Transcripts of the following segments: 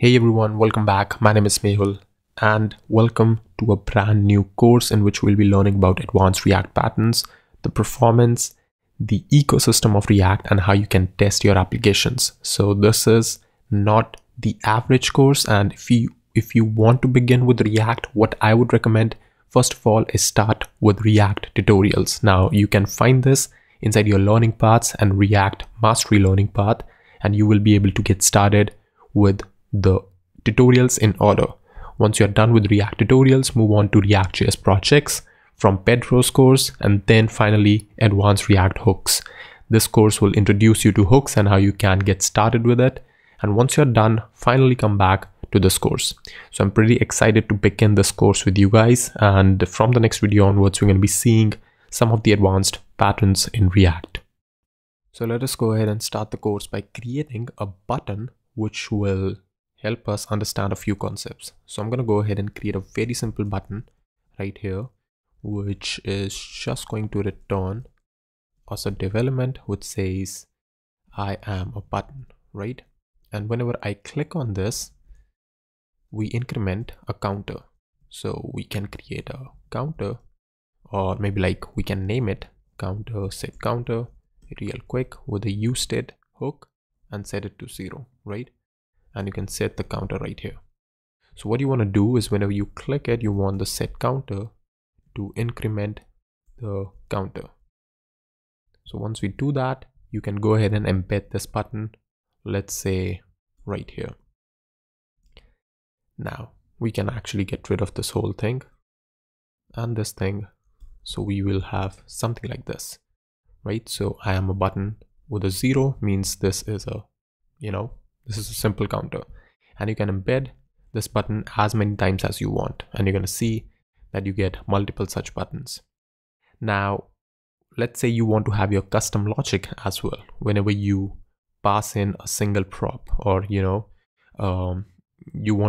Hey everyone, welcome back. My name is Mehul and welcome to a brand new course in which we'll be learning about advanced React patterns, the performance, the ecosystem of React, and how you can test your applications. So this is not the average course, and if you want to begin with React, what I would recommend first of all is start with React tutorials. Now you can find this inside your learning paths and React mastery learning path, and you will be able to get started with the tutorials in order. Once you're done with React tutorials, move on to React.js projects from Pedro's course, and then finally advanced React hooks. This course will introduce you to hooks and how you can get started with it. And once you're done, finally come back to this course. So I'm pretty excited to begin this course with you guys. And from the next video onwards, we're going to be seeing some of the advanced patterns in React. So let us go ahead and start the course by creating a button which will help us understand a few concepts. So I'm going to go ahead and create a very simple button right here, which is just going to return us a development which says I am a button, right? And whenever I click on this, we increment a counter. So we can create a counter, or maybe like we can name it counter, set counter real quick with a useState hook and set it to 0, right? And you can set the counter right here. So what you want to do is whenever you click it, you want the set counter to increment the counter. So once we do that, you can go ahead and embed this button, let's say right here. Now we can actually get rid of this whole thing and this thing. So we will have something like this, right? So I am a button with a 0 means this is a, this is a simple counter, and you can embed this button as many times as you want, and you're going to see that you get multiple such buttons. Now, let's say you want to have your custom logic as well whenever you pass in a single prop, or you want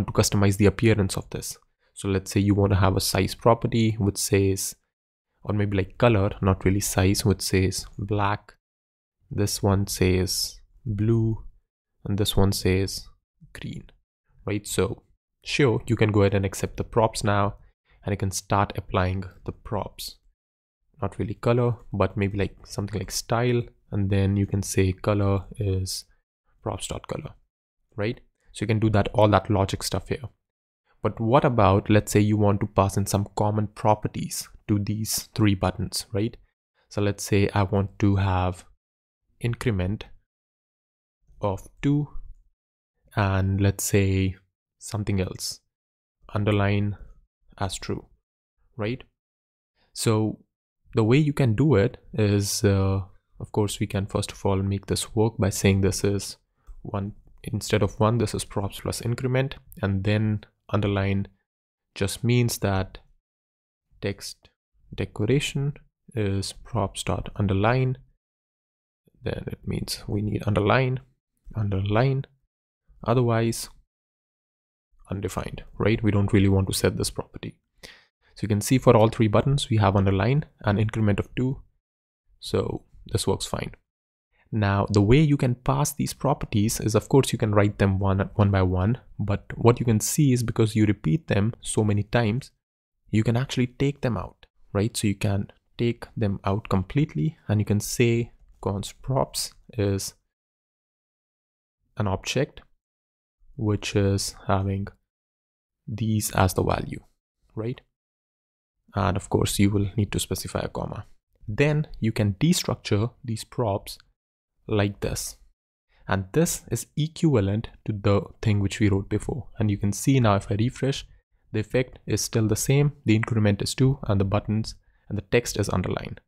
to customize the appearance of this. So let's say you want to have a size property which says, or maybe like color, not really size, which says black. This one says blue, and this one says green, right? So sure, you can go ahead and accept the props now, and you can start applying the props. Not really color, but maybe like something like style, and then you can say color is props.color, right? So you can do that, all that logic stuff here. But what about, let's say you want to pass in some common properties to these 3 buttons, right? So let's say I want to have increment of 2, and let's say something else, underline as true, right? So the way you can do it is, of course, we can first of all make this work by saying this is 1 instead of 1, this is props plus increment, and then underline just means that text decoration is props dot underline. Then it means we need underline, otherwise undefined, right? We don't really want to set this property. So you can see for all 3 buttons we have underline and increment of 2, so this works fine. Now the way you can pass these properties is, of course, you can write them one by one, but what you can see is because you repeat them so many times, you can actually take them out, right? So you can take them out completely, and you can say const props is an object which is having these as the value, right? And of course you will need to specify a comma. Then you can destructure these props like this, and this is equivalent to the thing which we wrote before. And you can see now if I refresh, the effect is still the same. The increment is 2 and the buttons and the text is underlined,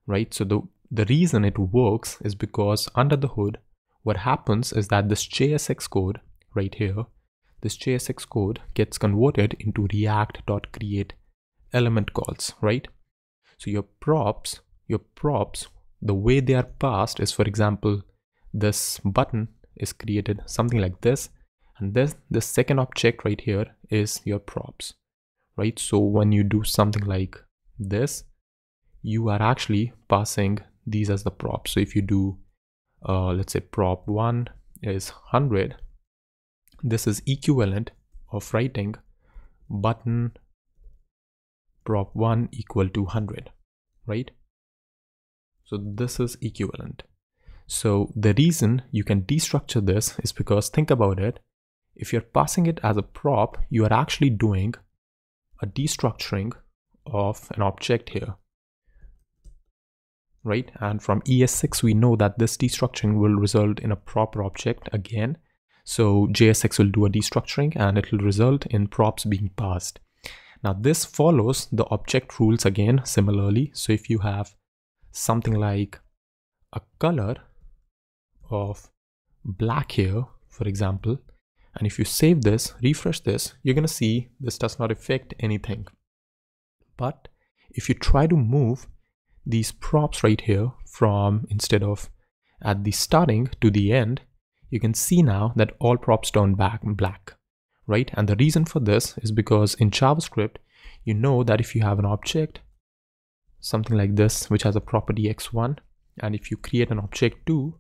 right? So the reason it works is because under the hood, what happens is that this JSX code right here, this JSX code gets converted into react.create element calls, right? So your props, the way they are passed is, for example, this button is created something like this, and this second object right here is your props, right? So when you do something like this, you are actually passing these as the props. So if you do let's say prop 1 is 100, this is equivalent of writing button prop1 equal to 100, right? So this is equivalent. So the reason you can destructure this is because, think about it, if you're passing it as a prop, you are actually doing a destructuring of an object here, right? And from ES6 we know that this destructuring will result in a proper object again. So JSX will do a destructuring and it will result in props being passed. Now this follows the object rules again similarly. So if you have something like a color of black here, for example, and if you save this, refresh this, you're going to see this does not affect anything. But if you try to move these props right here from, instead of at the starting to the end, you can see now that all props turn back black, right? And the reason for this is because in JavaScript, you know that if you have an object, something like this, which has a property x1, and if you create an object 2,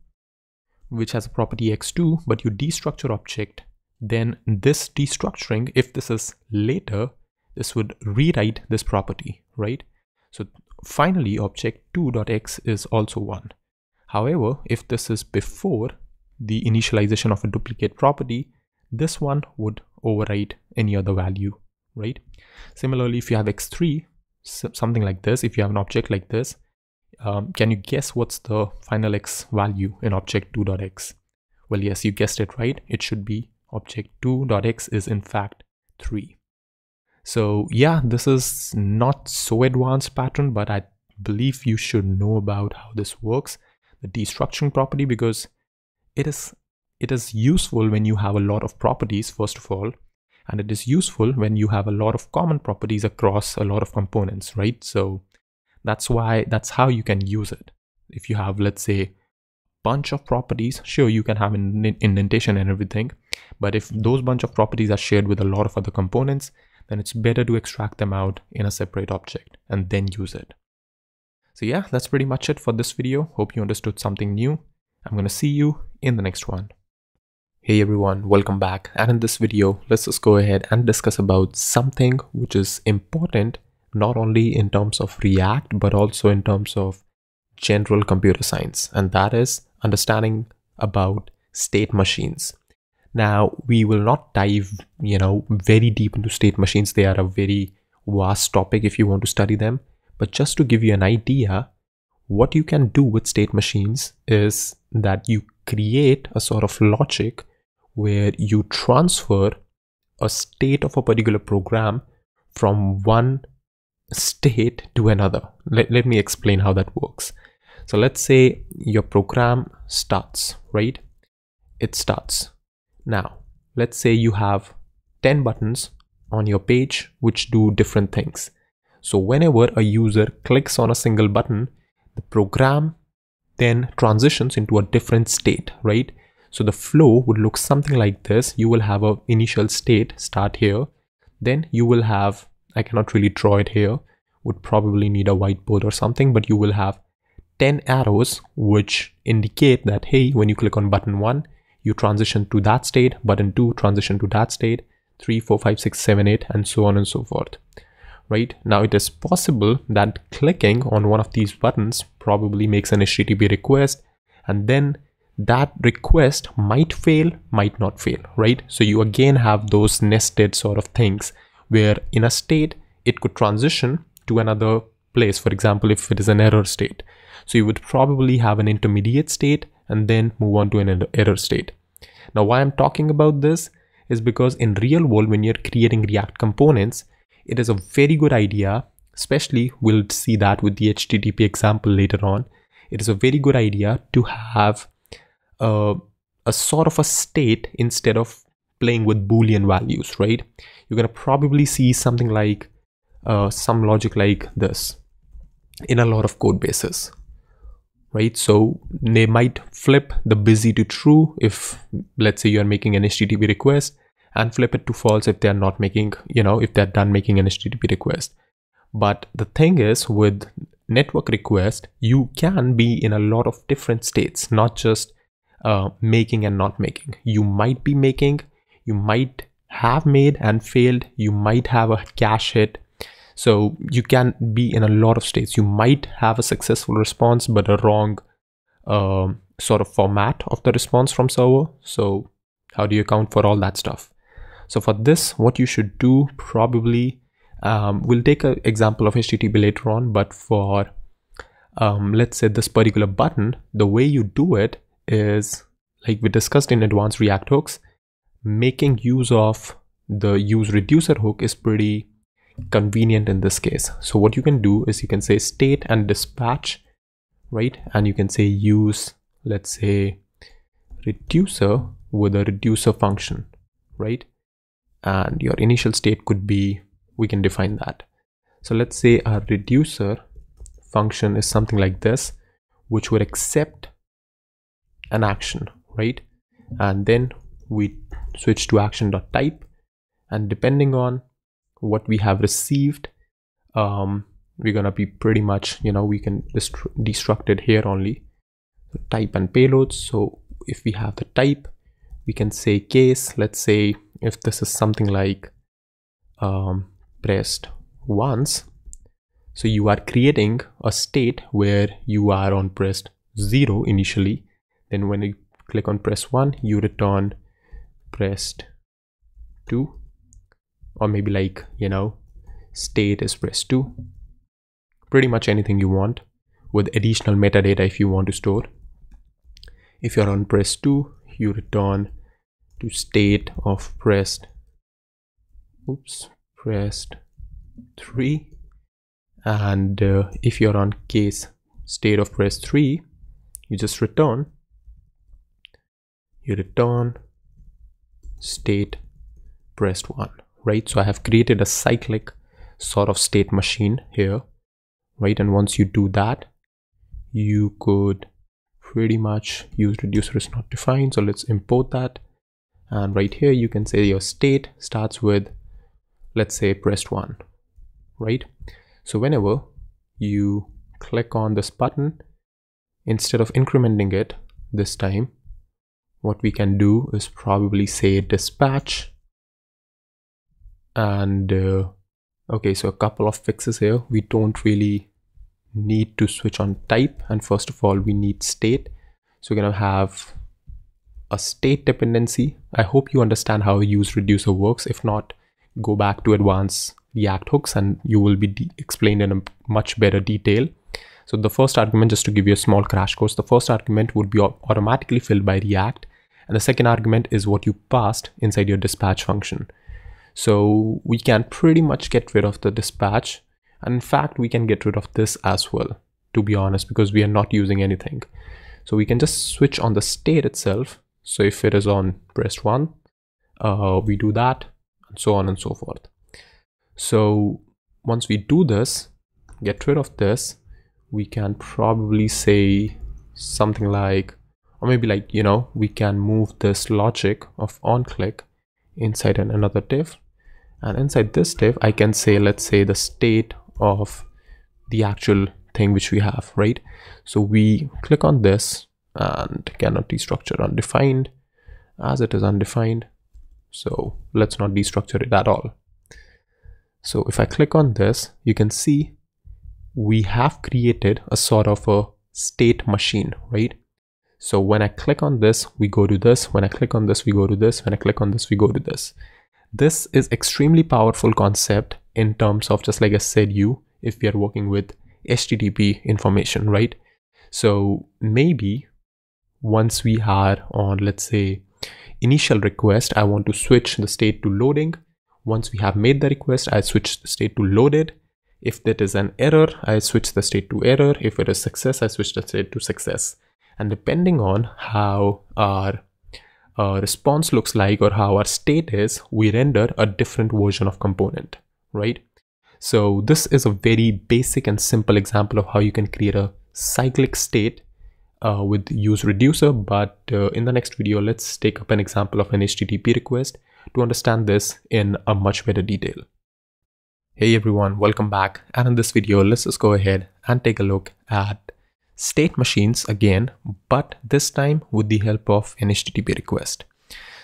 which has a property x2, but you destructure object, then this destructuring, if this is later, this would rewrite this property, right? So finally, object 2.x is also 1. However, if this is before the initialization of a duplicate property, this one would overwrite any other value, right? Similarly, if you have x3, something like this, if you have an object like this, can you guess what's the final x value in object 2.x? Well, yes, you guessed it right. It should be object 2.x is in fact 3. So yeah, this is not so advanced pattern, but I believe you should know about how this works, the destructuring property, because it is useful when you have a lot of properties, first of all, and it is useful when you have a lot of common properties across a lot of components, right? So that's how you can use it. If you have, let's say, bunch of properties, sure, you can have an indentation and everything, but if those bunch of properties are shared with a lot of other components, then it's better to extract them out in a separate object and then use it. So yeah, that's pretty much it for this video. Hope you understood something new. I'm gonna see you in the next one. Hey everyone, welcome back. And in this video, let's just go ahead and discuss about something which is important, not only in terms of React, but also in terms of general computer science. And that is understanding about state machines. Now, we will not dive, very deep into state machines. They are a very vast topic if you want to study them. But just to give you an idea, what you can do with state machines is that you create a sort of logic where you transfer a state of a particular program from one state to another. Let me explain how that works. So let's say your program starts, right? It starts. Now, let's say you have 10 buttons on your page which do different things. So whenever a user clicks on a single button, the program then transitions into a different state, right? So the flow would look something like this. You will have an initial state start here. Then you will have, I cannot really draw it here, would probably need a whiteboard or something, but you will have 10 arrows which indicate that, hey, when you click on button 1, you transition to that state, button 2 transition to that state, 3, 4, 5, 6, 7, 8, and so on and so forth. Right? Now it is possible that clicking on one of these buttons probably makes an HTTP request, and then that request might fail, might not fail, right? So you again have those nested sort of things where in a state, it could transition to another place. For example, if it is an error state. So you would probably have an intermediate state and then move on to an error state. Now, why I'm talking about this is because in real world, when you're creating React components, it is a very good idea, especially we'll see that with the HTTP example later on. It is a very good idea to have a sort of a state instead of playing with Boolean values, right? You're going to probably see something like some logic like this in a lot of code bases, right? So they might flip the busy to true if, let's say, you're making an HTTP request, and flip it to false if they're not making, if they're done making an HTTP request. But the thing is, with network request, you can be in a lot of different states, not just making and not making. You might be making, you might have made and failed. You might have a cache hit. So you can be in a lot of states. You might have a successful response, but a wrong sort of format of the response from server. So how do you account for all that stuff? So for this, what you should do probably, we'll take an example of HTTP later on, but for let's say this particular button, the way you do it is like we discussed in advanced React hooks. Making use of the use reducer hook is pretty convenient in this case. So what you can do is you can say state and dispatch, right? And you can say use, let's say, reducer with a reducer function, right? And your initial state could be, we can define that. So let's say our reducer function is something like this, which would accept an action, right? And then we switch to action.type, and depending on what we have received, we're gonna be pretty much, you know, we can destruct it here only. So type and payloads. So if we have the type, we can say case. Let's say if this is something like pressed once, so you are creating a state where you are on pressed 0 initially. Then when you click on press 1, you return pressed 2, or maybe like, you know, state is pressed 2. Pretty much anything you want with additional metadata if you want to store. If you're on press 2, you return to state of pressed 3. And if you're on case state of press 3, you just return state pressed 1, right? So I have created a cyclic sort of state machine here, right? And once you do that, you could pretty much use reducer is not defined. So let's import that. And right here, you can say your state starts with, let's say, pressed 1, right? So whenever you click on this button, instead of incrementing it this time, what we can do is probably say dispatch. And okay, so a couple of fixes here. We don't really need to switch on type, and first of all we need state. So we're gonna have a state dependency. I hope you understand how use reducer works. If not, go back to advanced React hooks and you will be explained in a much better detail. So the first argument, just to give you a small crash course, the first argument would be automatically filled by React, and the second argument is what you passed inside your dispatch function. So we can pretty much get rid of the dispatch, and in fact we can get rid of this as well, to be honest, because we are not using anything. So we can just switch on the state itself. So if it is on press 1, we do that, and so on and so forth. So once we do this, get rid of this, we can probably say something like, or maybe like, you know, we can move this logic of on click inside another div, and inside this div I can say, let's say, the state of the actual thing which we have, right? So we click on this and cannot destructure undefined, as it is undefined. So let's not destructure it at all. So if I click on this, you can see we have created a sort of a state machine, right? So when I click on this, we go to this. When I click on this, we go to this. When I click on this, we go to this. This is extremely powerful concept in terms of, just like I said, if we are working with HTTP information, right? So maybe once we are on, let's say, initial request, I want to switch the state to loading. Once we have made the request, I switch the state to loaded. If that is an error, I switch the state to error. If it is success, I switch the state to success. And depending on how our response looks like or how our state is, we render a different version of component, right? So this is a very basic and simple example of how you can create a cyclic state with use reducer. But in the next video, let's take up an example of an HTTP request to understand this in a much better detail. Hey everyone, welcome back. And in this video, let's just go ahead and take a look at state machines again, but this time with the help of an HTTP request.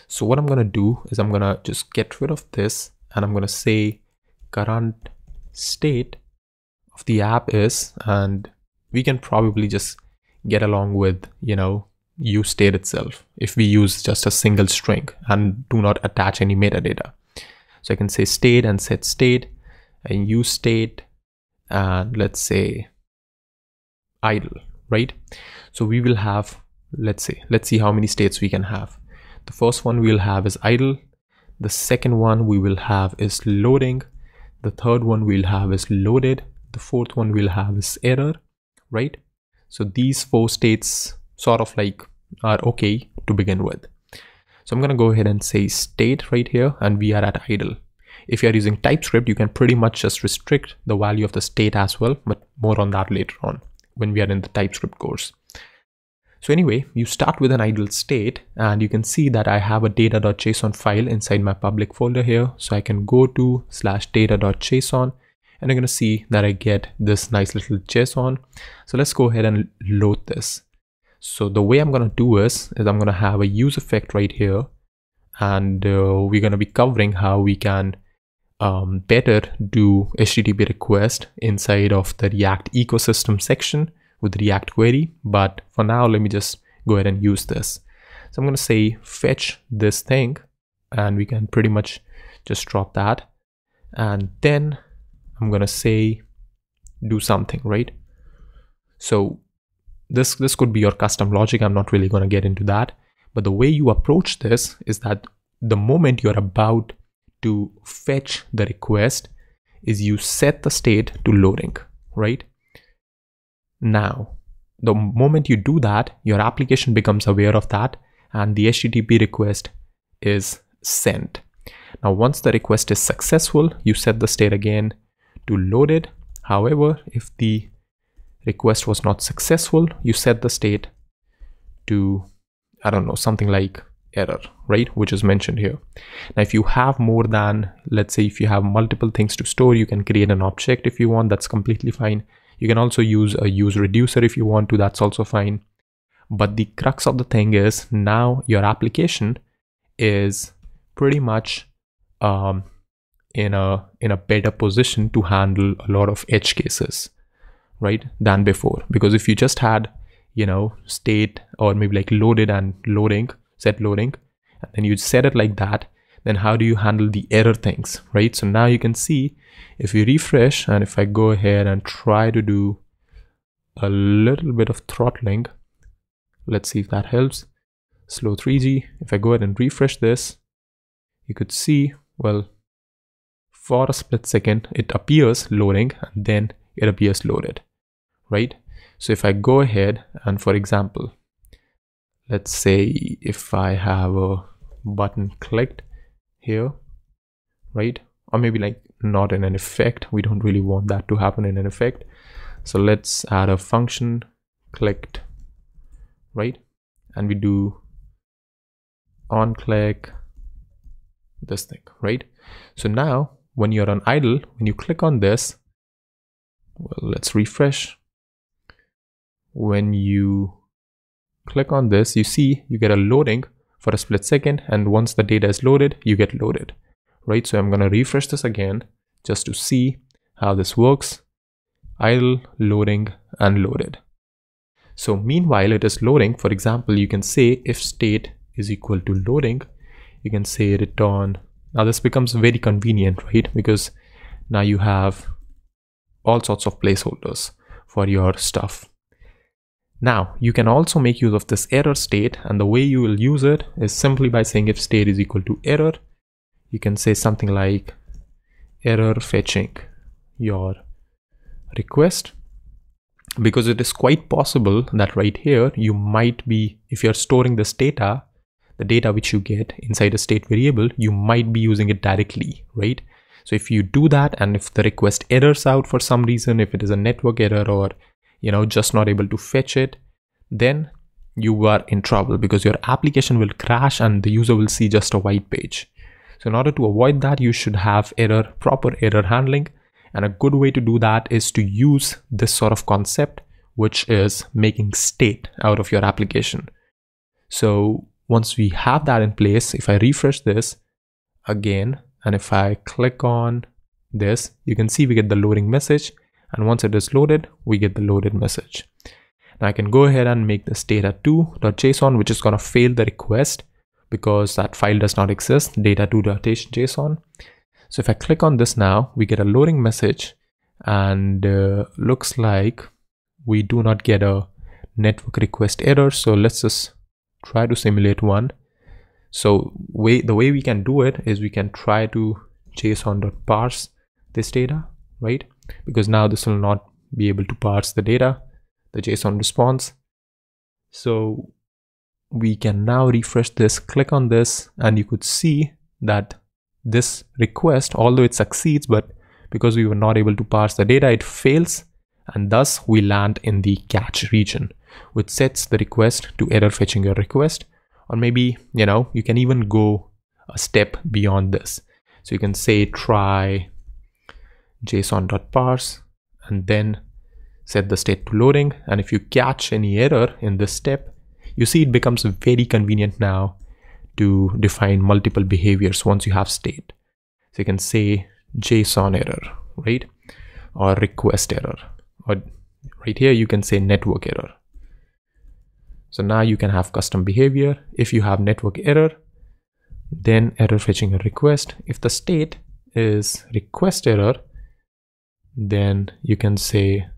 So what I'm going to do is I'm going to just get rid of this, and I'm going to say current state of the app is, and we can probably just get along with, use state itself if we use just a single string and do not attach any metadata. So I can say state and set state and use state, and let's say idle, right? So we will have, let's see how many states we can have. The first one we'll have is idle. The second one we will have is loading. The third one we'll have is loaded. The fourth one we'll have is error, right? So these 4 states sort of like are okay to begin with. So I'm going to go ahead and say state right here, and we are at idle. If you are using TypeScript, you can pretty much just restrict the value of the state as well, but more on that later on when we are in the TypeScript course. So anyway, you start with an idle state, and you can see that I have a data.json file inside my public folder here. So I can go to /data.json, and I'm going to see that I get this nice little JSON. So let's go ahead and load this. So the way I'm going to do is I'm going to have a use effect right here, and we're going to be covering how we can better do HTTP request inside of the React ecosystem section with React query. But for now, let me just go ahead and use this. So I'm going to say fetch this thing, and we can pretty much just drop that. And then I'm going to say do something, right? So this could be your custom logic. I'm not really going to get into that. But the way you approach this is that the moment you're about to fetch the request is you set the state to loading, right? Now, the moment you do that, your application becomes aware of that, and the HTTP request is sent. Now, once the request is successful, you set the state again to loaded. However, if the request was not successful, you set the state to, I don't know, something like error, right? Which is mentioned here. Now, if you have more than, let's say if you have multiple things to store, you can create an object if you want. That's completely fine. You can also use a use reducer if you want to. That's also fine. But the crux of the thing is now your application is pretty much in a better position to handle a lot of edge cases, right, than before. Because if you just had, state or maybe like loaded and loading, set loading, and then you set it like that, then how do you handle the error things, right? So now you can see if you refresh, and if I go ahead and try to do a little bit of throttling, let's see if that helps. Slow 3G. If I go ahead and refresh this, you could see, well, for a split second, it appears loading and then it appears loaded, right? So if I go ahead and, for example, let's say if I have a button clicked here, right? Or maybe like not in an effect. We don't really want that to happen in an effect. So let's add a function clicked, right? And we do on click this thing, right? So now when you're on idle, when you click on this, well, let's refresh. When you click on this, you see you get a loading for a split second, and once the data is loaded, you get loaded, right? So I'm going to refresh this again just to see how this works. Idle, loading, and loaded. So meanwhile it is loading, for example, you can say if state is equal to loading, you can say return. Now this becomes very convenient, right? Because now you have all sorts of placeholders for your stuff. Now you can also make use of this error state, and the way you will use it is simply by saying if state is equal to error, you can say something like error fetching your request, because it is quite possible that right here you might be, if you're storing this data, the data which you get inside a state variable, you might be using it directly, right? So if you do that, and if the request errors out for some reason, if it is a network error or just not able to fetch it, then you are in trouble because your application will crash and the user will see just a white page. So in order to avoid that, you should have proper error handling. And a good way to do that is to use this sort of concept, which is making state out of your application. So once we have that in place, if I refresh this again, and if I click on this, you can see we get the loading message. And once it is loaded, we get the loaded message. Now I can go ahead and make this data2.json, which is going to fail the request because that file does not exist, data2.json. So if I click on this now, we get a loading message, and looks like we do not get a network request error. So let's just try to simulate one. So the way we can do it is we can try to json.parse this data, right? Because now this will not be able to parse the data, the JSON response. So we can now refresh this, click on this, and you could see that this request, although it succeeds, but because we were not able to parse the data, it fails, and thus we land in the catch region, which sets the request to error fetching your request. Or maybe, you can even go a step beyond this. So you can say try json.parse and then set the state to loading. And if you catch any error in this step, you see it becomes very convenient now to define multiple behaviors once you have state. So you can say JSON error, right? Or request error, or right here you can say network error. So now you can have custom behavior. If you have network error, then error fetching a request. If the state is request error, then you can say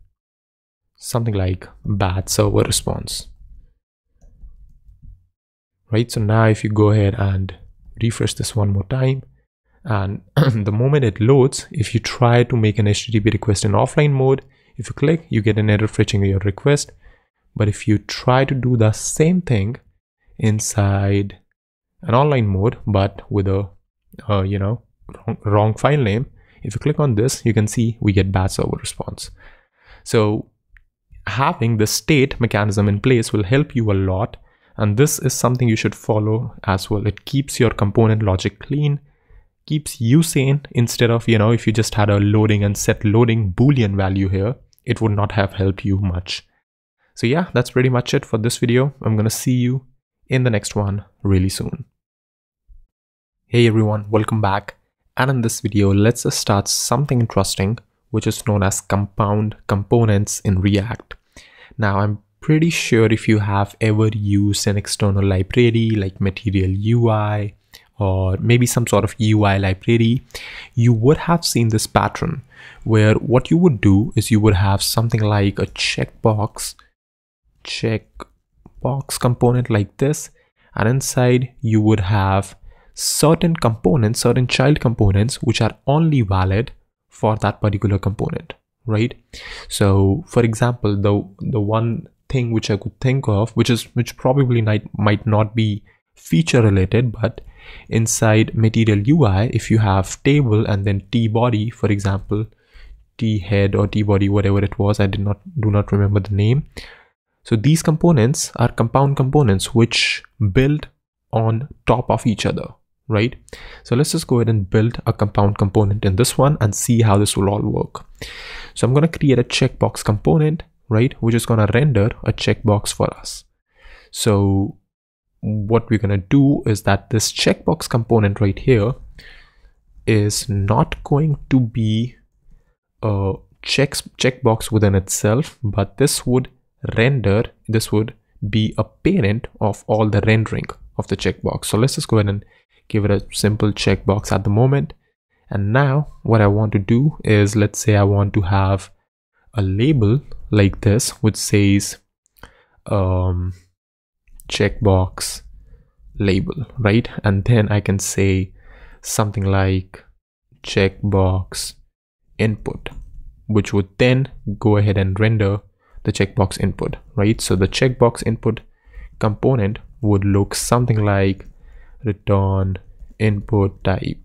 something like bad server response, right? So now if you go ahead and refresh this one more time, and the moment it loads, if you try to make an HTTP request in offline mode, if you click, you get an error fetching your request. But if you try to do the same thing inside an online mode, but with a wrong file name, if you click on this, you can see we get bad server response. So having the state mechanism in place will help you a lot, and this is something you should follow as well. It keeps your component logic clean, keeps you sane, instead of, if you just had a loading and set loading Boolean value here, it would not have helped you much. So yeah, that's pretty much it for this video. I'm going to see you in the next one really soon. Hey everyone, welcome back. And in this video, let's just start something interesting, which is known as compound components in React. Now, I'm pretty sure if you have ever used an external library like Material UI or maybe some sort of UI library, you would have seen this pattern where what you would do is you would have something like a checkbox component like this, and inside you would have certain components, certain child components, which are only valid for that particular component, right? So for example, the one thing which I could think of, which probably might not be feature related, but inside Material UI, if you have table and then tbody, for example,thead or tbody, whatever it was, I do not remember the name. So these components are compound components which build on top of each other, right? So let's just go ahead and build a compound component in this one and see how this will all work. So I'm going to create a checkbox component, right, which is going to render a checkbox for us. So what we're going to do is that this checkbox component right here is not going to be a checkbox within itself, but this would be a parent of all the rendering of the checkbox. So let's just go ahead and give it a simple checkbox at the moment. And now what I want to do is, let's say I want to have a label like this which says checkbox label, right? And then I can say something like checkbox input, which would then go ahead and render the checkbox input, right? So the checkbox input component would look something like return input type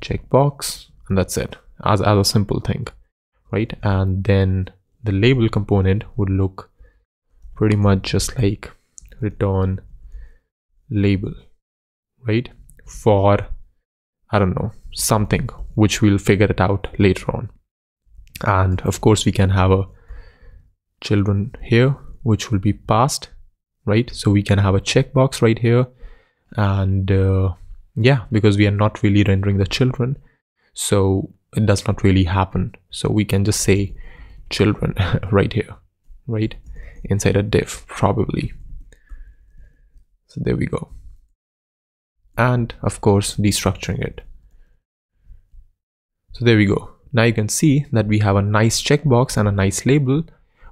checkbox, and that's it, as a simple thing, right? And then the label component would look pretty much just like return label, right? For, I don't know, something which we'll figure it out later on. And of course we can have a children here which will be passed, right? So we can have a checkbox right here, and yeah, because we are not really rendering the children, so it does not really happen. So we can just say children right here, right, inside a div probably. So there we go. And of course destructuring it. So there we go. Now you can see that we have a nice checkbox and a nice label,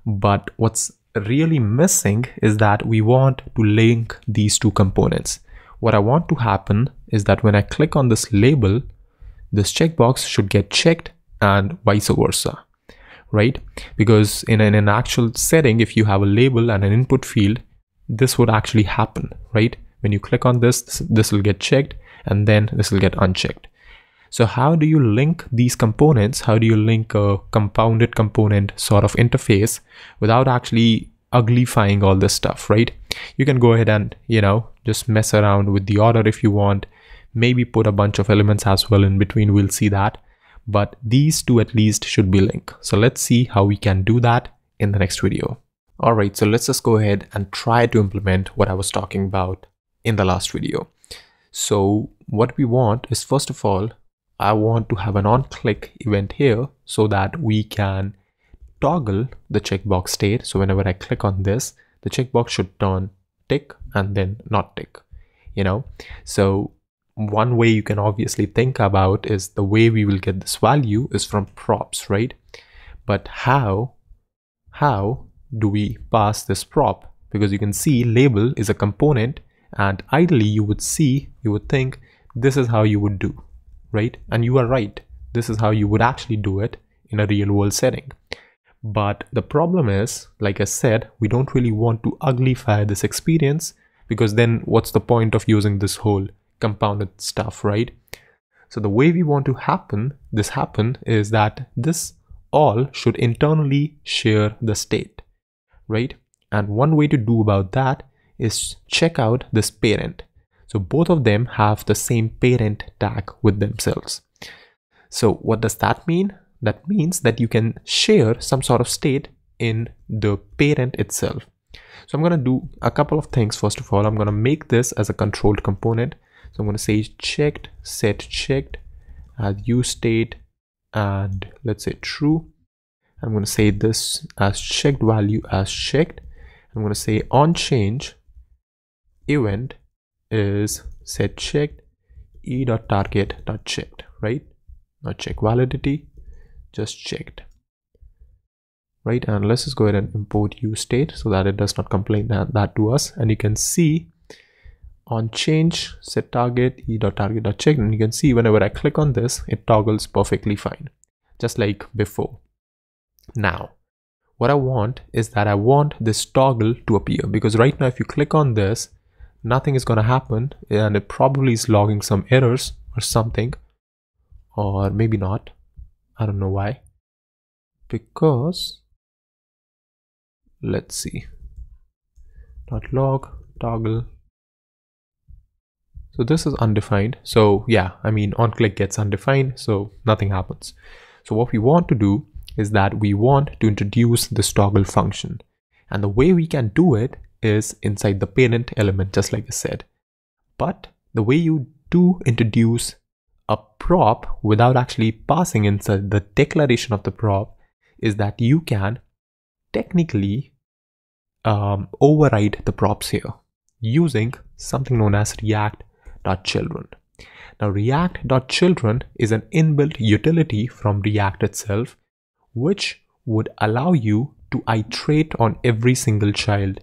but what's really missing is that we want to link these two components. What I want to happen is that when I click on this label, this checkbox should get checked and vice versa, right? Because in an actual setting, if you have a label and an input field, this would actually happen, right? When you click on this will get checked and then this will get unchecked. So how do you link these components? How do you link a compounded component sort of interface without actually uglifying all this stuff, right? You can go ahead and, you know, just mess around with the order if you want, maybe put a bunch of elements as well in between, we'll see that. But these two at least should be linked. So let's see how we can do that in the next video. All right, so let's just go ahead and try to implement what I was talking about in the last video. So what we want is, first of all, I want to have an on-click event here so that we can toggle the checkbox state. So whenever I click on this, the checkbox should turn tick and then not tick, you know. So one way you can obviously think about is the way we will get this value is from props, right? But how do we pass this prop? Because you can see label is a component, and ideally you would think this is how you would do, right? And you are right, this is how you would actually do it in a real world setting. But the problem is, like I said, we don't really want to uglify this experience, because then what's the point of using this whole compounded stuff, right? So the way we want to this happen is that this all should internally share the state, right? And one way to do about that is check out this parent. So both of them have the same parent tag with themselves. So what does that mean? That means that you can share some sort of state in the parent itself. So I'm going to do a couple of things. First of all, I'm going to make this as a controlled component. So I'm going to say checked, set checked as use state, and let's say true. I'm going to say this as checked value as checked. I'm going to say on change event is set checked e.target.checked, right? Not check validity, just checked, right? And let's just go ahead and import use state so that it does not complain that to us. And you can see on change set target e.target.checked, and you can see whenever I click on this, it toggles perfectly fine, just like before. Now what I want is that I want this toggle to appear, because right now if you click on this, nothing is going to happen, and it probably is logging some errors or something, or maybe not. I don't know why, because let's see, dot log toggle. So this is undefined. So yeah, I mean on click gets undefined, so nothing happens. So what we want to do is that we want to introduce this toggle function, and the way we can do it is inside the parent element, just like I said. But the way you do introduce a prop without actually passing inside the declaration of the prop is that you can technically override the props here using something known as react.children. Now react.children is an inbuilt utility from React itself, which would allow you to iterate on every single child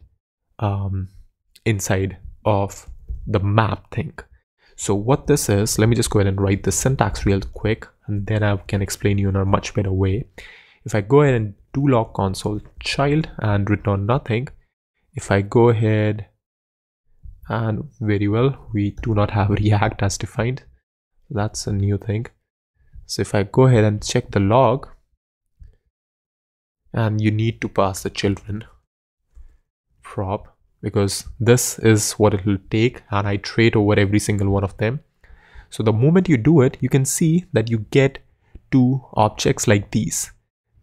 inside of the map thing. So what this is, let me just go ahead and write the syntax real quick, and then I can explain you in a much better way. If I go ahead and do log console child and return nothing, if I go ahead and very well, we do not have React as defined. That's a new thing. So if I go ahead and check the log, and you need to pass the children prop, because this is what it will take and iterate over every single one of them. So the moment you do it, you can see that you get two objects like these,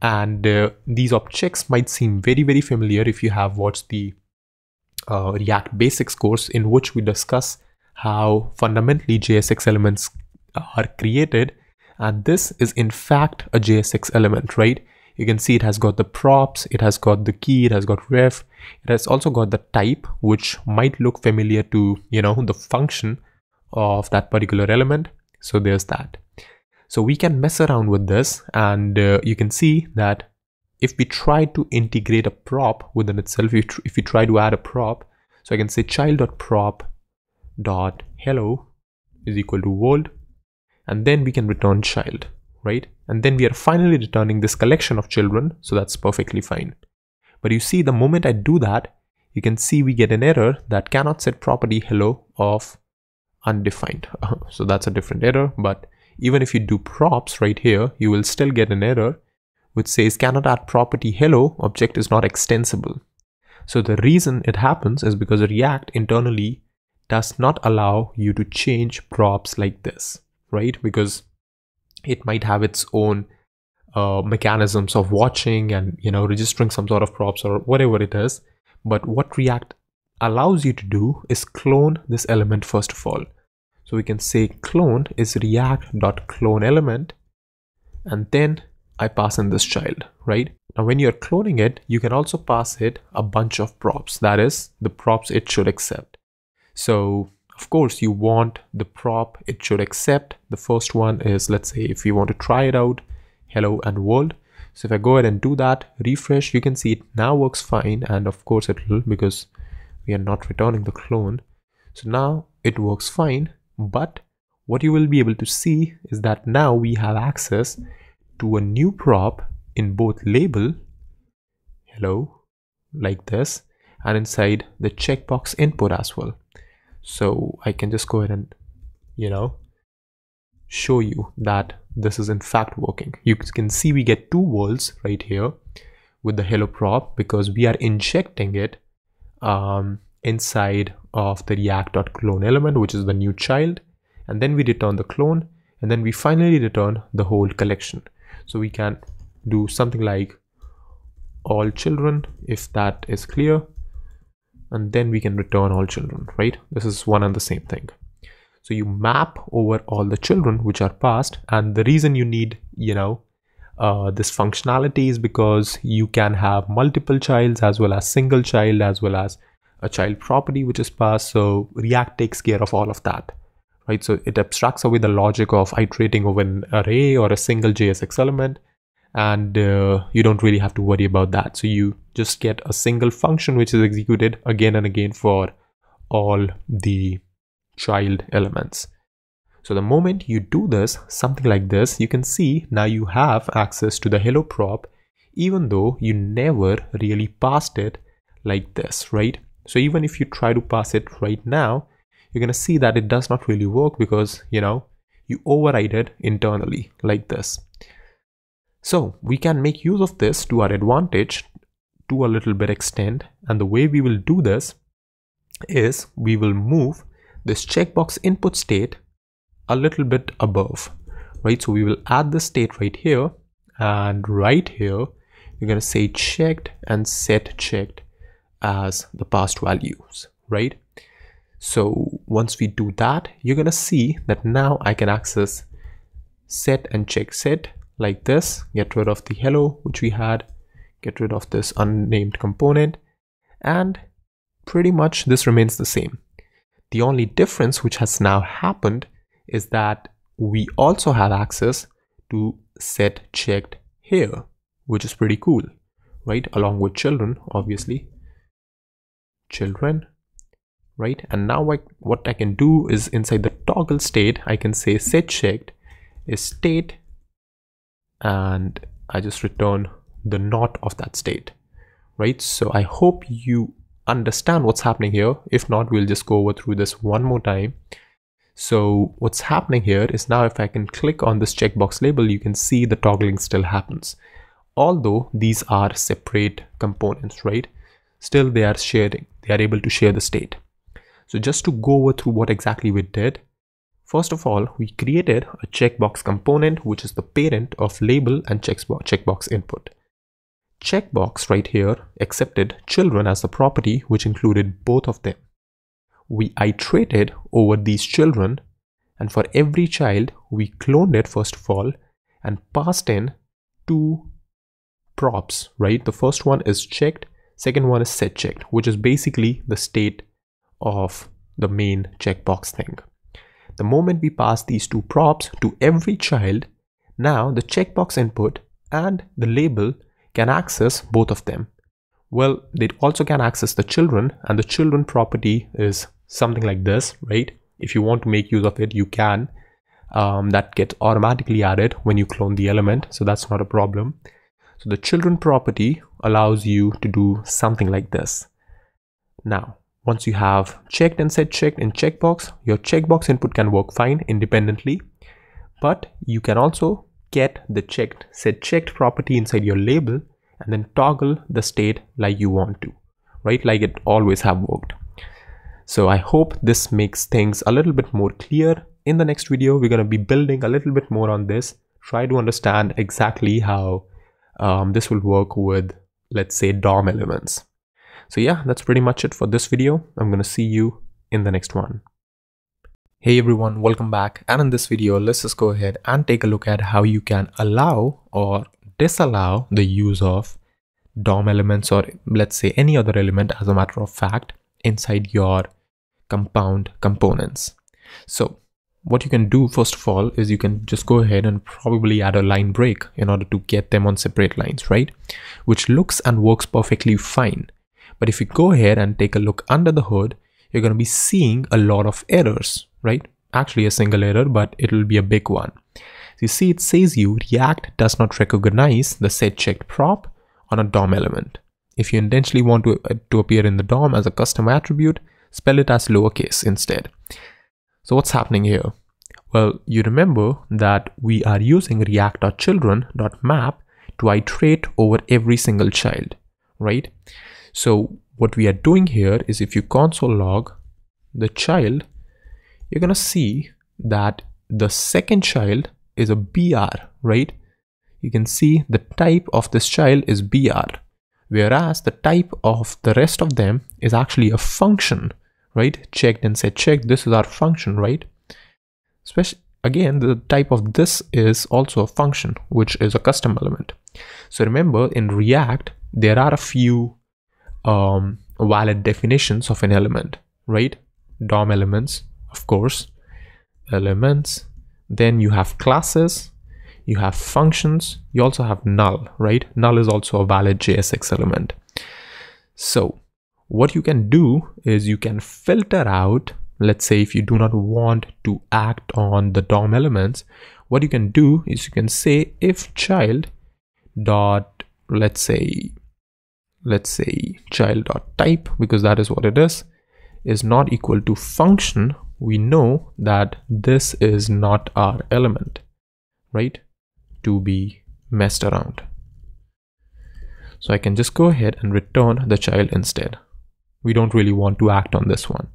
and these objects might seem very familiar if you have watched the React Basics course, in which we discuss how fundamentally JSX elements are created. And this is in fact a JSX element, right? You can see it has got the props, it has got the key, it has got ref, it has also got the type, which might look familiar to, the function of that particular element. So there's that. So we can mess around with this, and you can see that if we try to integrate a prop within itself, if we try to add a prop, so I can say child.prop.hello is equal to world, and then we can return child, right? And then we are finally returning this collection of children, so that's perfectly fine. But you see, the moment I do that, you can see we get an error that cannot set property hello of undefined. So that's a different error, but even if you do props right here, you will still get an error which says cannot add property hello, object is not extensible. So the reason it happens is because React internally does not allow you to change props like this, right? Because it might have its own mechanisms of watching and registering some sort of props or whatever it is. But what React allows you to do is clone this element first of all. So we can say clone is react.clone element, and then I pass in this child, right? Now when you're cloning it, you can also pass it a bunch of props, that is the props it should accept. So of course you want the prop it should accept. The first one is, let's say if you want to try it out, hello and world. So if I go ahead and do that, refresh, you can see it now works fine, and of course it will, because we are not returning the clone. So now it works fine, but what you will be able to see is that now we have access to a new prop in both label, hello, like this, and inside the checkbox input as well. So I can just go ahead and, show you that this is in fact working. You can see we get two worlds right here with the hello prop, because we are injecting it inside of the react.clone element, which is the new child, and then we return the clone, and then we finally return the whole collection. So we can do something like all children, if that is clear, and then we can return all children, right? This is one and the same thing. So you map over all the children which are passed, and the reason you need this functionality is because you can have multiple childs as well as single child as well as a child property which is passed. So React takes care of all of that, right? So it abstracts away the logic of iterating over an array or a single JSX element, and you don't really have to worry about that. So you just get a single function which is executed again and again for all the child elements. So the moment you do this, something like this, you can see now you have access to the hello prop, even though you never really passed it like this, right? So even if you try to pass it right now, you're going to see that it does not really work, because you override it internally like this. So we can make use of this to our advantage to a little bit extent, and the way we will do this is we will move this checkbox input state a little bit above, right? So we will add the state right here, and right here we're going to say checked and set checked as the passed values, right? So once we do that, you're going to see that now I can access set and check set like this, get rid of the hello which we had, get rid of this unnamed component, and pretty much this remains the same. The only difference which has now happened is that we also have access to set checked here, which is pretty cool, right? Along with children, obviously, children, right? And now what I can do is inside the toggle state, I can say set checked is state, and I just return the not of that state, right? So I hope you understand what's happening here. If not, we'll just go over through this one more time. So what's happening here is now if I can click on this checkbox label, you can see the toggling still happens. Although these are separate components, right? Still they are sharing, they are able to share the state. So just to go over through what exactly we did, first of all, we created a checkbox component, which is the parent of label and checkbox input. checkbox right here accepted children as the property, which included both of them. We iterated over these children, and for every child, we cloned it first of all and passed in two props, right? The first one is checked, second one is set checked, which is basically the state of the main checkbox thing. The moment we pass these two props to every child, now the checkbox input and the label can access both of them. Well, they also can access the children, and the children property is something like this, right? If you want to make use of it, you can. That gets automatically added when you clone the element, so that's not a problem. So the children property allows you to do something like this. Now, once you have checked and set checked in checkbox, your checkbox input can work fine independently, but you can also get the checked set checked property inside your label and then toggle the state like you want to, right? Like it always have worked. So I hope this makes things a little bit more clear. In the next video, we're going to be building a little bit more on this, try to understand exactly how this will work with, let's say, DOM elements. So yeah, that's pretty much it for this video. I'm going to see you in the next one. Hey everyone, welcome back. And in this video, let's just go ahead and take a look at how you can allow or disallow the use of DOM elements, or let's say any other element as a matter of fact, inside your compound components. So what you can do first of all is you can just go ahead and probably add a line break in order to get them on separate lines, right? Which looks and works perfectly fine. But if you go ahead and take a look under the hood, you're going to be seeing a lot of errors, right? Actually a single error, but it will be a big one. So you see, it says React does not recognize the set checked prop on a DOM element. If you intentionally want to appear in the DOM as a custom attribute, spell it as lowercase instead. So what's happening here? Well, you remember that we are using react.children.map to iterate over every single child, right? So what we are doing here is if you console log the child, you're gonna see that the second child is a BR, right? You can see the type of this child is BR, whereas the type of the rest of them is actually a function, right? Checked and set checked, this is our function, right? Especially again, the type of this is also a function, which is a custom element. So remember, in React, there are a few valid definitions of an element, right? DOM elements, of course, elements, then you have classes, you have functions, you also have null, right? Null is also a valid JSX element. So what you can do is you can filter out, let's say if you do not want to act on the DOM elements, what you can do is you can say if child dot, let's say child dot type, because that is what it is not equal to function, we know that this is not our element, right? To be messed around. So I can just go ahead and return the child instead. We don't really want to act on this one.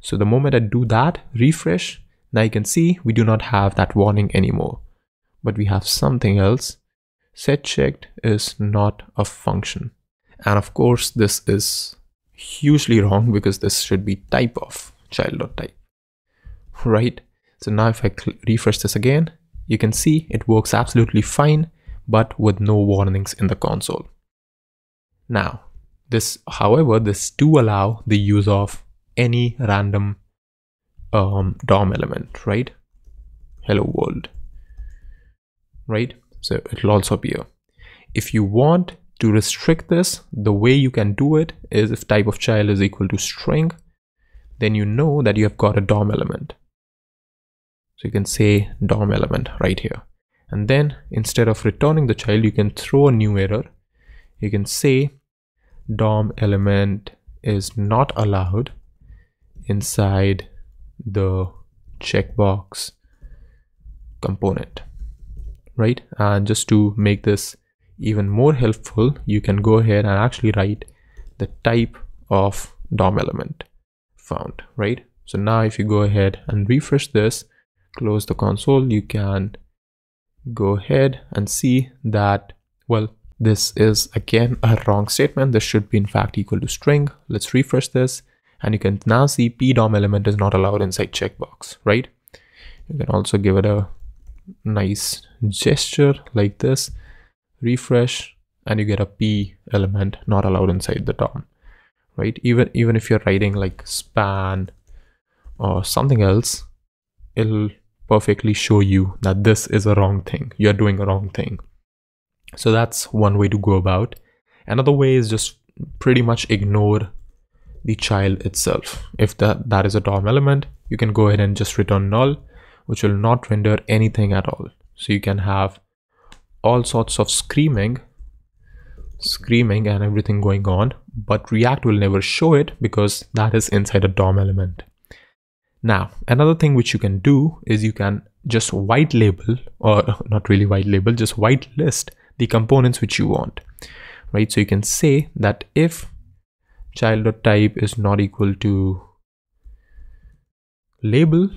So the moment I do that, refresh, now you can see we do not have that warning anymore, but we have something else. Set checked is not a function. And of course, this is hugely wrong because this should be type of child.type, right? So now if I refresh this again, you can see it works absolutely fine, but with no warnings in the console. Now, however, this do allow the use of any random DOM element, right? Hello world, right? So it'll also appear. If you want to restrict this, the way you can do it is if type of child is equal to string, then you know that you have got a DOM element. So you can say DOM element right here. And then instead of returning the child, you can throw a new error. You can say DOM element is not allowed inside the checkbox component, right? And just to make this even more helpful, you can go ahead and actually write the type of DOM element found, right? So now if you go ahead and refresh this, close the console, you can go ahead and see that, well, This is again a wrong statement. This should be in fact equal to string. Let's refresh this, and you can now see pdom element is not allowed inside checkbox, right? You can also give it a nice gesture like this, refresh, and you get a p element not allowed inside the DOM, right? Even if you're writing like span or something else, it'll perfectly show you that this is a wrong thing. You're doing a wrong thing. So that's one way to go about. Another way is just pretty much ignore the child itself. If that is a DOM element, you can go ahead and just return null, which will not render anything at all. So you can have all sorts of screaming and everything going on, but React will never show it because that is inside a DOM element. Now, another thing which you can do is you can just white label, or not really white label, just whitelist the components which you want, right? So you can say that if child.type is not equal to label,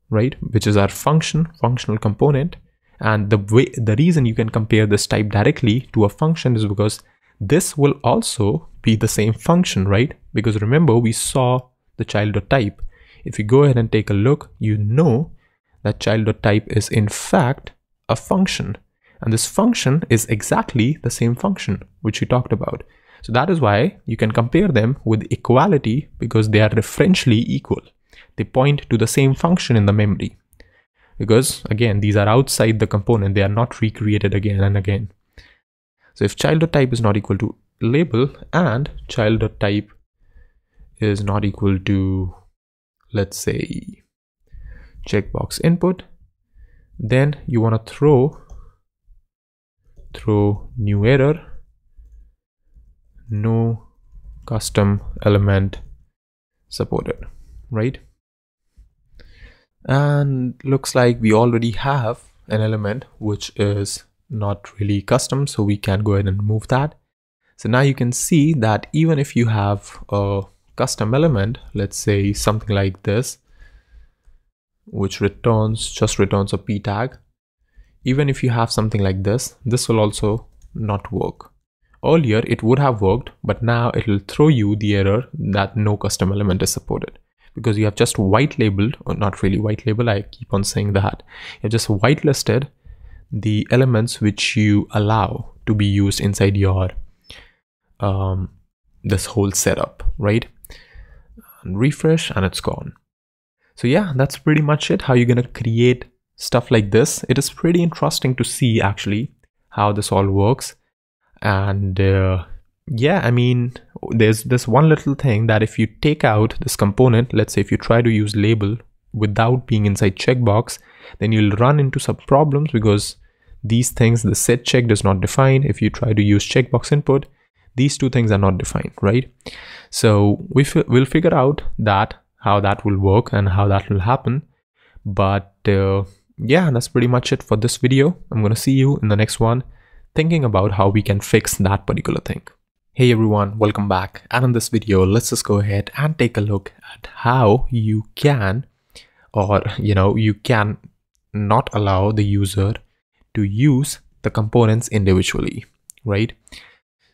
right, which is our functional component, and the reason you can compare this type directly to a function is because this will also be the same function, right? Because remember, we saw the child.type. If you go ahead and take a look, you know that child.type is in fact a function, and this function is exactly the same function which we talked about. So that is why you can compare them with equality, because they are referentially equal. They point to the same function in the memory, because again, these are outside the component. They are not recreated again and again. So if child.type is not equal to label and child.type is not equal to, let's say, checkbox input, then you want to throw new error, no custom element supported, right? And looks like we already have an element which is not really custom, so we can go ahead and remove that. So now you can see that even if you have a custom element, let's say something like this, which just returns a p tag, even if you have something like this, this will also not work. Earlier it would have worked, but now it will throw you the error that no custom element is supported, because you have just white labeled, or not really white label, I keep on saying that, you have just whitelisted the elements which you allow to be used inside your this whole setup, right? And refresh, and it's gone. So yeah, that's pretty much it, how you're gonna create stuff like this. It is pretty interesting to see actually how this all works. And yeah, I mean, there's this one little thing that if you take out this component, let's say if you try to use label without being inside checkbox, then you'll run into some problems, because these things, the set check does not define. If you try to use checkbox input, these two things are not defined, right? So we'll figure out how that will work and how that will happen. But yeah, that's pretty much it for this video. I'm gonna see you in the next one, thinking about how we can fix that particular thing. Hey everyone, welcome back. And in this video, let's just go ahead and take a look at how you can, or you can not allow the user to use the components individually, right?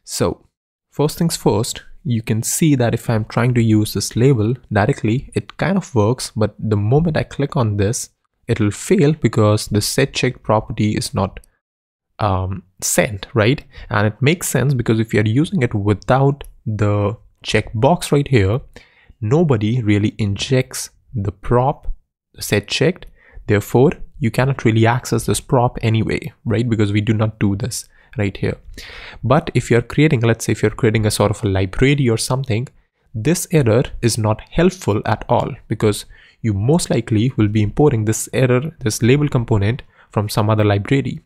So first things first, you can see that if I'm trying to use this label directly, it kind of works, but the moment I click on this, it will fail because the set check property is not sent, right? And it makes sense because if you're using it without the checkbox right here, nobody really injects the prop, the set checked. Therefore, you cannot really access this prop anyway, right? Because we do not do this right here. But if you're creating, let's say if you're creating a sort of a library or something, this error is not helpful at all, because you most likely will be importing this error, this label component, from some other library.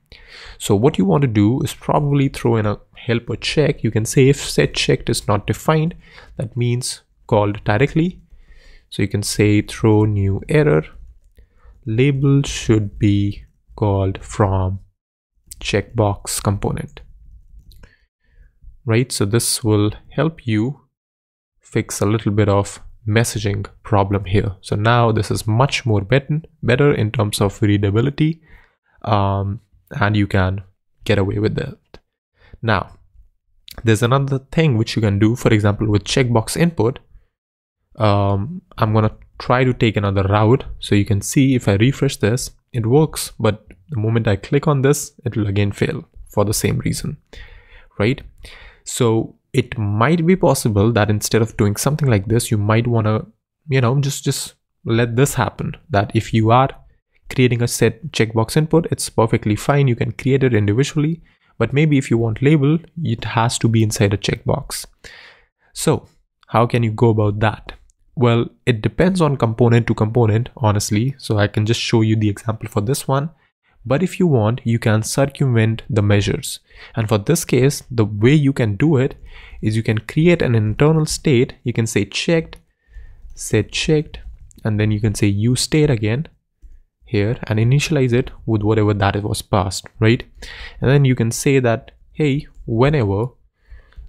So what you want to do is probably throw in a helper check. You can say if set checked is not defined, that means called directly. So you can say throw new error, label should be called from checkbox component, right? So this will help you fix a little bit of messaging problem here. So now this is much more better in terms of readability, and you can get away with that. Now, there's another thing which you can do. For example, with checkbox input, I'm going to try to take another route. So you can see if I refresh this, it works. But the moment I click on this, it will again fail for the same reason, right? So it might be possible that instead of doing something like this, you might want to, just let this happen. That if you are creating a set checkbox input, it's perfectly fine. You can create it individually, but maybe if you want label, it has to be inside a checkbox. So how can you go about that? Well, it depends on component to component, honestly. So I can just show you the example for this one. But if you want, you can circumvent the measures. And for this case, the way you can do it is you can create an internal state. You can say checked, set checked, and then you can say use state again here and initialize it with whatever that it was passed, right? And then you can say that, hey, whenever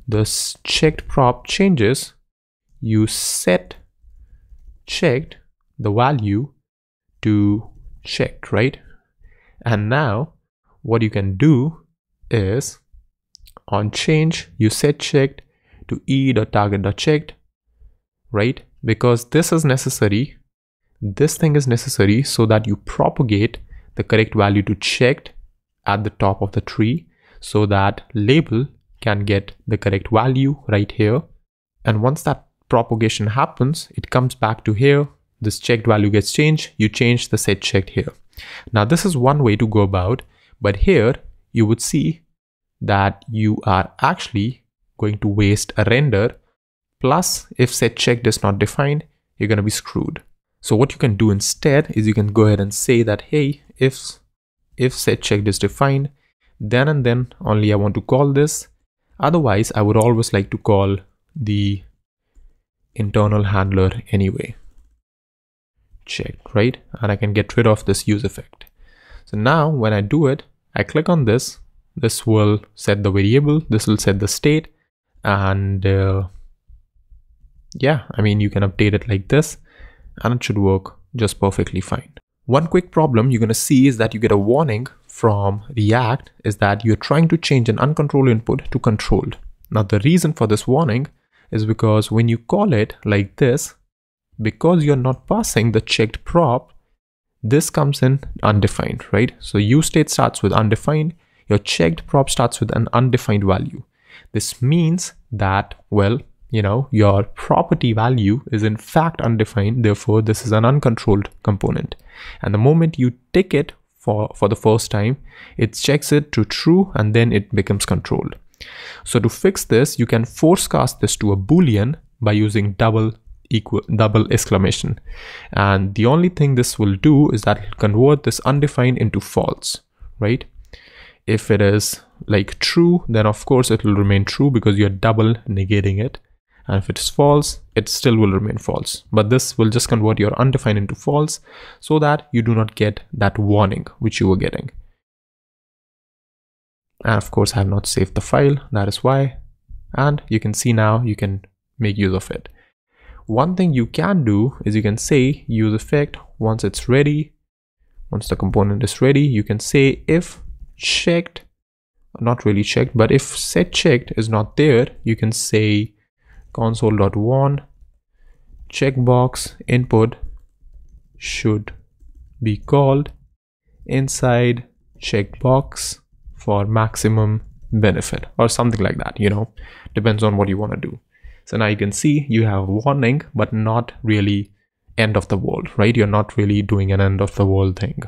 this checked prop changes, you set checked the value to checked, right? And now what you can do is on change, you set checked to e.target.checked, right? Because this is necessary. This thing is necessary so that you propagate the correct value to checked at the top of the tree so that label can get the correct value right here. And once that propagation happens, it comes back to here. This checked value gets changed. You change the set checked here. Now this is one way to go about, but here you would see that you are actually going to waste a render. Plus, if set checked is not defined, you're going to be screwed. So what you can do instead is you can go ahead and say that, hey, if set checked is defined, then and then only I want to call this. Otherwise, I would always like to call the internal handler anyway. Checked, right? And I can get rid of this use effect. So now when I do it, I click on this. This will set the variable. This will set the state. And yeah, I mean, you can update it like this and it should work just perfectly fine. One quick problem you're going to see is that you get a warning from React is that you're trying to change an uncontrolled input to controlled. Now the reason for this warning is because when you call it like this, because you're not passing the checked prop, this comes in undefined, right? So use state starts with undefined, your checked prop starts with an undefined value. This means that, well, your property value is in fact undefined. Therefore, this is an uncontrolled component. And the moment you tick it for the first time, it checks it to true and then it becomes controlled. So to fix this, you can force cast this to a Boolean by using double exclamation. And the only thing this will do is that it'll convert this undefined into false, right? If it is like true, then of course it will remain true because you're double negating it. And if it is false, it still will remain false. But this will just convert your undefined into false so that you do not get that warning which you were getting. And of course, I have not saved the file. That is why. And you can see now you can make use of it. One thing you can do is you can say use effect once it's ready. Once the component is ready, you can say if checked, not really checked, but if set checked is not there, you can say console.warn checkbox input should be called inside checkbox for maximum benefit or something like that, depends on what you want to do. So now you can see you have warning, but not really end of the world, right? You're not really doing an end of the world thing.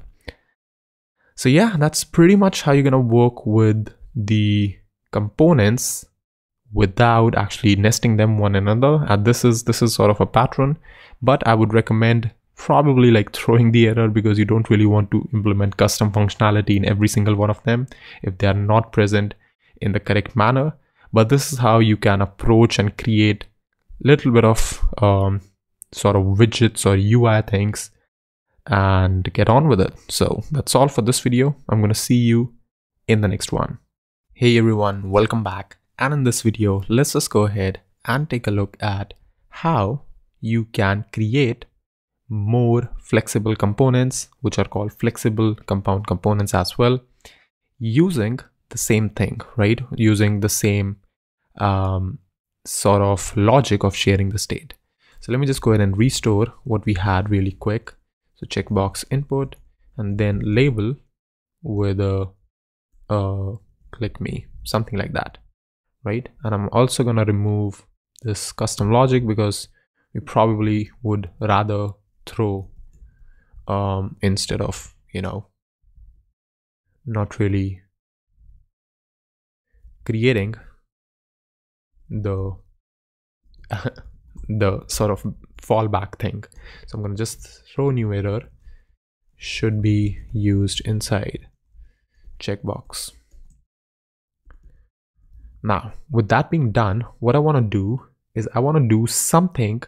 So yeah, that's pretty much how you're going to work with the components without actually nesting them one another. And this is sort of a pattern, but I would recommend probably like throwing the error because you don't really want to implement custom functionality in every single one of them if they are not present in the correct manner. But this is how you can approach and create a little bit of sort of widgets or UI things and get on with it. So that's all for this video. I'm going to see you in the next one. Hey everyone, welcome back. And in this video, let's just go ahead and take a look at how you can create more flexible components, which are called flexible compound components as well, using the same thing, right? Using the same sort of logic of sharing the state. So let me just go ahead and restore what we had really quick. So checkbox input and then label with a click me, something like that, right? And I'm also going to remove this custom logic because we probably would rather throw instead of, you know, not really creating the the sort of fallback thing. So I'm going to just throw new error should be used inside checkbox. Now, with that being done, what I want to do is I want to do something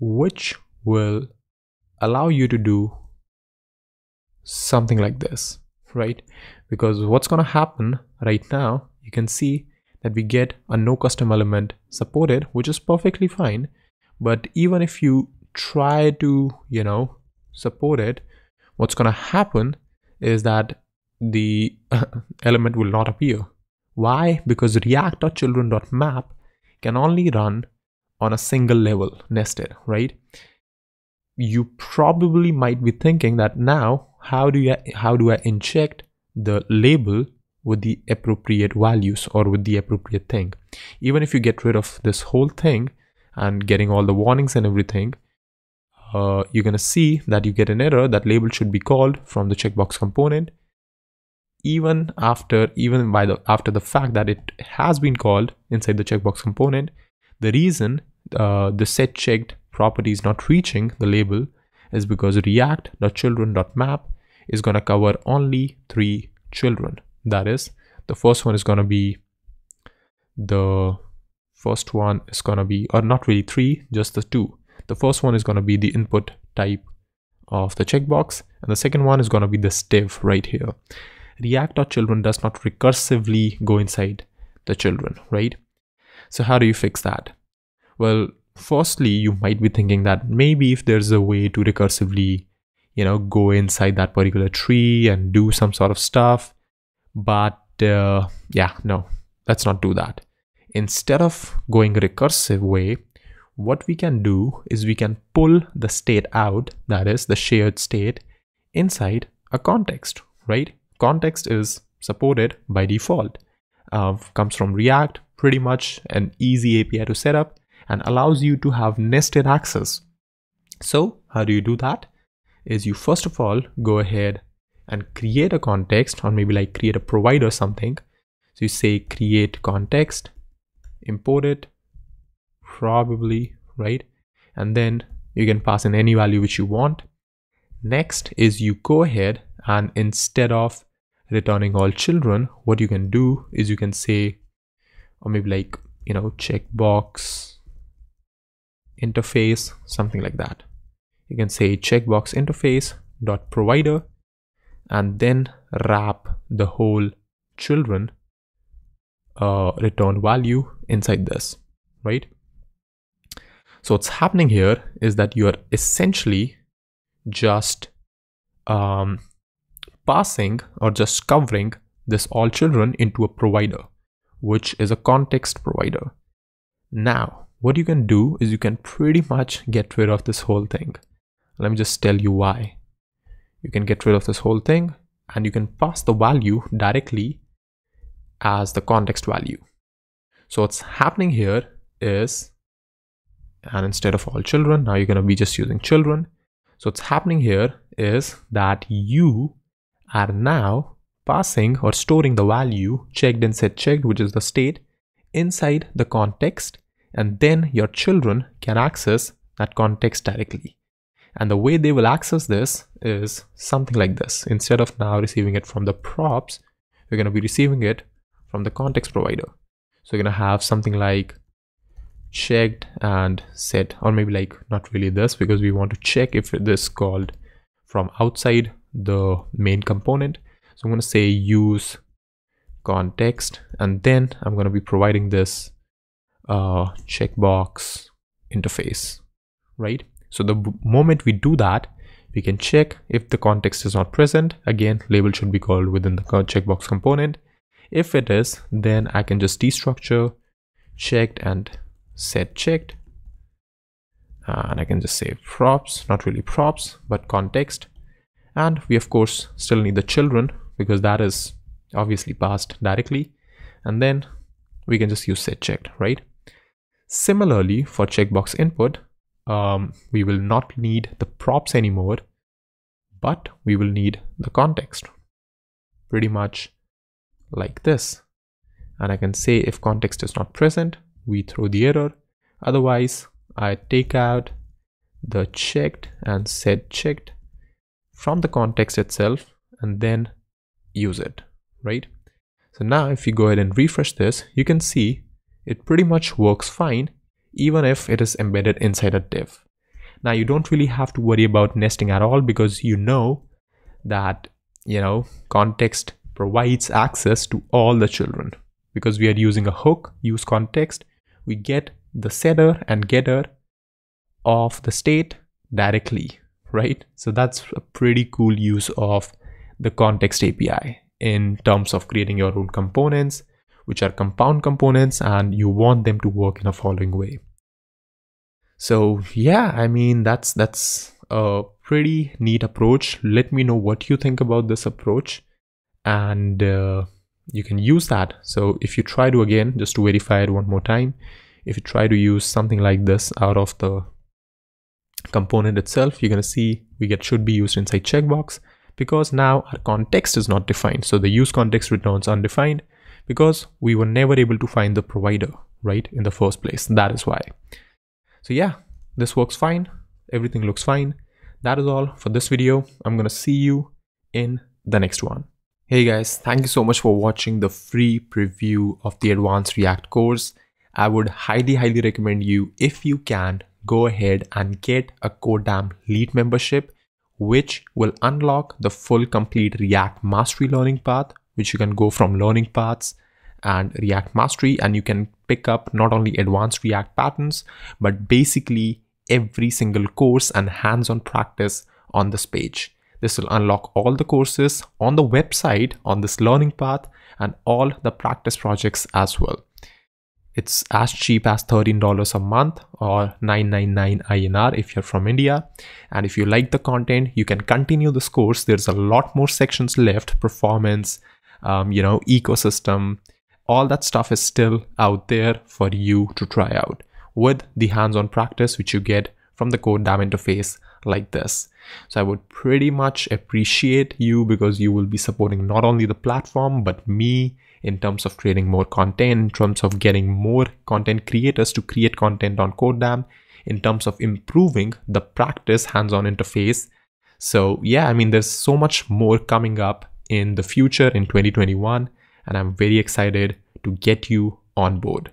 which will allow you to do something like this, right? Because what's going to happen right now, you can see that we get a no custom element supported, which is perfectly fine. But even if you try to, you know, support it, what's going to happen is that the element will not appear. Why? Because react.children.map can only run on a single level nested, right? You probably might be thinking that now, how do I inject the label with the appropriate values or with the appropriate thing? Even if you get rid of this whole thing and getting all the warnings and everything, you're going to see that you get an error that label should be called from the checkbox component, even after the fact that it has been called inside the checkbox component. The reason the set checked property is not reaching the label is because react.children.map is going to cover only 3 children. That is, the first one is going to be or not really 3, just the 2. The first one is going to be the input type of the checkbox, and the second one is going to be this div right here. React.children does not recursively go inside the children, right? So how do you fix that? Well, firstly, you might be thinking that maybe if there's a way to recursively, you know, go inside that particular tree and do some sort of stuff, but yeah, no, let's not do that. Instead of going recursive way, what we can do is we can pull the state out, that is the shared state, inside a context, right? Context is supported by default, comes from React, pretty much an easy API to set up and allows you to have nested access. So how do you do that? Is you first of all go ahead and create a context, or maybe like create a provider or something. So you say create context, import it, probably, right? And then you can pass in any value which you want. Next is you go ahead and instead of returning all children, what you can do is you can say, or maybe like, you know, checkbox interface, something like that. You can say checkbox interface dot provider and then wrap the whole children return value inside this, right? So what's happening here is that you are essentially just passing or just covering this all children into a provider, which is a context provider. Now, what you can do is you can pretty much get rid of this whole thing. Let me just tell you why. You can get rid of this whole thing and you can pass the value directly as the context value. So what's happening here is, and instead of all children, now you're going to be just using children. So what's happening here is that you are now passing or storing the value checked and set checked, which is the state, inside the context, and then your children can access that context directly. And the way they will access this is something like this. Instead of now receiving it from the props, we're going to be receiving it from the context provider. So you're going to have something like checked and set, or maybe like not really this, because we want to check if this called from outside the main component. So I'm going to say use context, and then I'm going to be providing this checkbox interface, right? So the moment we do that, we can check if the context is not present. Again, label should be called within the checkbox component. If it is, then I can just destructure checked and set checked. And I can just say props, not really props, but context. And we of course still need the children because that is obviously passed directly. And then we can just use set checked, right? Similarly, for checkbox input, we will not need the props anymore, but we will need the context, pretty much like this. And I can say if context is not present, we throw the error. Otherwise, I take out the checked and set checked from the context itself and then use it, right? So now if you go ahead and refresh this, you can see it pretty much works fine, even if it is embedded inside a div. Now you don't really have to worry about nesting at all because you know that, context provides access to all the children. Because we are using a hook, use context, we get the setter and getter of the state directly, right? So that's a pretty cool use of the context API in terms of creating your own components, which are compound components, and you want them to work in a following way. So yeah, I mean, that's a pretty neat approach. Let me know what you think about this approach, and you can use that. So if you try to, again, just to verify it one more time, if you try to use something like this out of the component itself, you're going to see we get should be used inside checkbox, because now our context is not defined. So the use context returns undefined because we were never able to find the provider, right, in the first place. That is why. So yeah, this works fine. Everything looks fine. That is all for this video. I'm going to see you in the next one. Hey guys, thank you so much for watching the free preview of the Advanced React course. I would highly recommend you, if you can, go ahead and get a codedamn Elite membership, which will unlock the full complete React Mastery learning path, which you can go from learning paths and React Mastery, and you can pick up not only advanced React patterns, but basically every single course and hands-on practice on this page. This will unlock all the courses on the website on this learning path and all the practice projects as well. It's as cheap as $13 a month or 999 INR if you're from India. And if you like the content, you can continue this course. There's a lot more sections left, performance, ecosystem, all that stuff is still out there for you to try out with the hands-on practice, which you get from the codedamn interface like this. So I would pretty much appreciate you, because you will be supporting not only the platform, but me in terms of creating more content, in terms of getting more content creators to create content on codedamn, in terms of improving the practice hands-on interface. So yeah, I mean, there's so much more coming up in the future in 2021, and I'm very excited to get you on board.